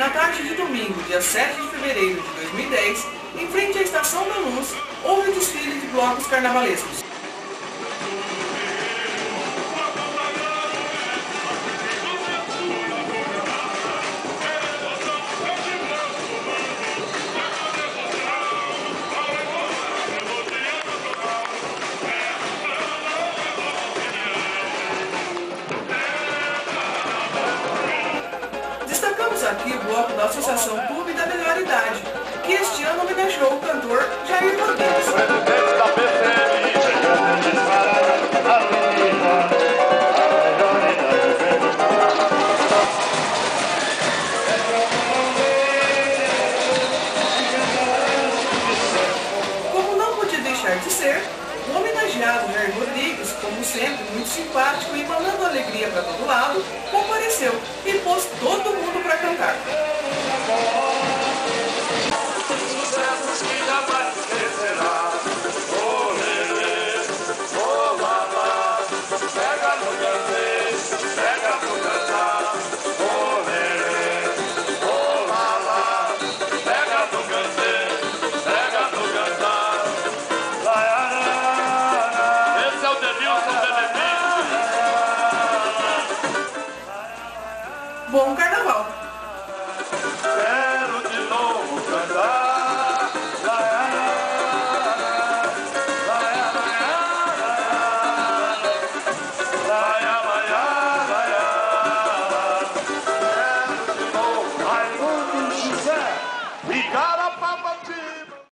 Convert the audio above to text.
na tarde de domingo, dia 7 de fevereiro de 2010, em frente à Estação da Luz, houve desfile de blocos carnavalescos. Destacamos aqui o bloco da Associação Clube da Melhor Idade, que este ano homenageou o cantor Jair Rodrigues. Como não podia deixar de ser, o homenageado Jair Rodrigues, como sempre muito simpático e mandando alegria para todo lado, compareceu e pôs todo mundo para cantar. Bom carnaval! Quero de novo cantar. Quero de novo Raimundo José e Carapapa.